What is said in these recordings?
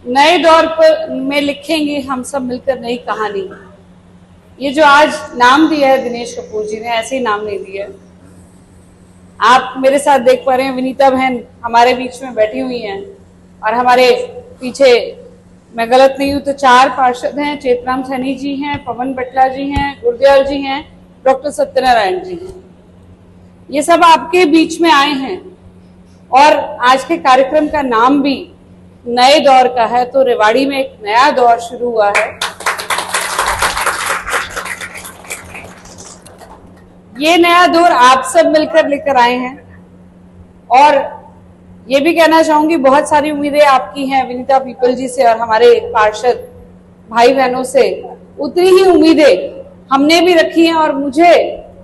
नए दौर पर में लिखेंगे हम सब मिलकर नई कहानी। ये जो आज नाम दिया है दिनेश कपूर जी ने, ऐसे ही नाम नहीं दिया है। आप मेरे साथ देख पा रहे हैं विनीता बहन हमारे बीच में बैठी हुई हैं और हमारे पीछे, मैं गलत नहीं हूं तो 4 पार्षद हैं। चेतराम सैनी जी हैं, पवन बटला जी हैं, गुरदयाल जी हैं, डॉक्टर सत्यनारायण जी हैं। ये सब आपके बीच में आए हैं और आज के कार्यक्रम का नाम भी नए दौर का है। तो रेवाड़ी में एक नया दौर शुरू हुआ है। ये नया दौर आप सब मिलकर लेकर आए हैं और ये भी कहना चाहूंगी बहुत सारी उम्मीदें आपकी हैं विनीता पीपल जी से और हमारे पार्षद भाई बहनों से। उतनी ही उम्मीदें हमने भी रखी हैं और मुझे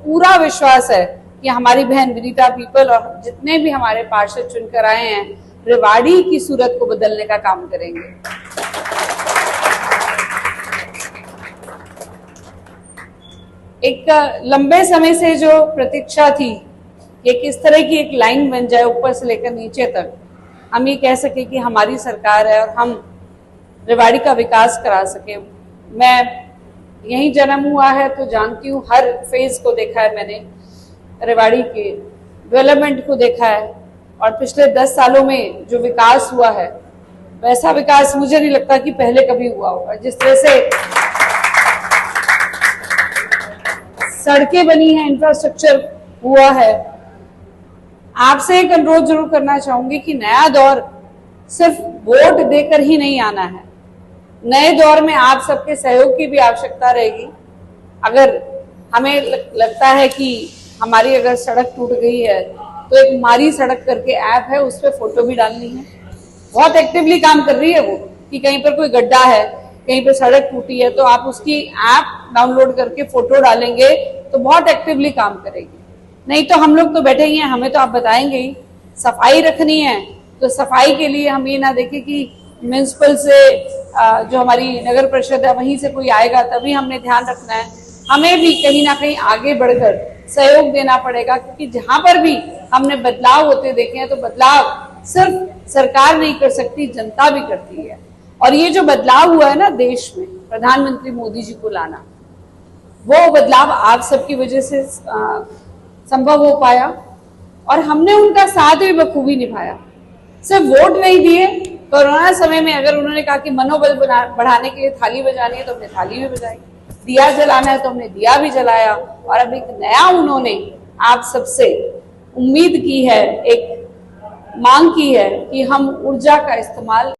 पूरा विश्वास है कि हमारी बहन विनीता पीपल और जितने भी हमारे पार्षद चुनकर आए हैं रेवाड़ी की सूरत को बदलने का काम करेंगे। एक लंबे समय से जो प्रतीक्षा थी कि किस तरह की एक लाइन बन जाए ऊपर से लेकर नीचे तक, हम ये कह सके कि हमारी सरकार है और हम रेवाड़ी का विकास करा सके। मैं यहीं जन्म हुआ है तो जानती हूँ, हर फेज को देखा है मैंने, रेवाड़ी के डेवलपमेंट को देखा है और पिछले 10 सालों में जो विकास हुआ है वैसा विकास मुझे नहीं लगता कि पहले कभी हुआ होगा। जिस तरह से सड़कें बनी हैं, इंफ्रास्ट्रक्चर हुआ है। आपसे एक अनुरोध जरूर करना चाहूंगी कि नया दौर सिर्फ वोट देकर ही नहीं आना है। नए दौर में आप सबके सहयोग की भी आवश्यकता रहेगी। अगर हमें लगता है कि हमारी अगर सड़क टूट गई है तो एक हमारी सड़क करके ऐप है, उस पर फोटो भी डालनी है। बहुत एक्टिवली काम कर रही है वो कि कहीं पर कोई गड्ढा है, कहीं पर सड़क टूटी है तो आप उसकी ऐप डाउनलोड करके फोटो डालेंगे तो बहुत एक्टिवली काम करेगी। नहीं तो हम लोग तो बैठे ही हैं, हमें तो आप बताएंगे ही। सफाई रखनी है तो सफाई के लिए हम ये ना देखें कि म्यूनिसिपल से जो हमारी नगर परिषद है वहीं से कोई आएगा, तभी हमने ध्यान रखना है। हमें भी कहीं ना कहीं आगे बढ़कर सहयोग देना पड़ेगा, क्योंकि जहां पर भी हमने बदलाव होते देखे हैं तो बदलाव सिर्फ सरकार नहीं कर सकती, जनता भी करती है। और ये जो बदलाव हुआ है ना देश में, प्रधानमंत्री मोदी जी को लाना, वो बदलाव आप सबकी वजह से संभव हो पाया और हमने उनका साथ भी बखूबी निभाया। सिर्फ वोट नहीं दिए, कोरोना समय में अगर उन्होंने कहा कि मनोबल बढ़ाने के लिए थाली बजानी है तो हमने थाली भी बजाई, दिया जलाना है तो हमने दिया भी जलाया। और अब एक नया उन्होंने आप सबसे उम्मीद की है, एक मांग की है कि हम ऊर्जा का इस्तेमाल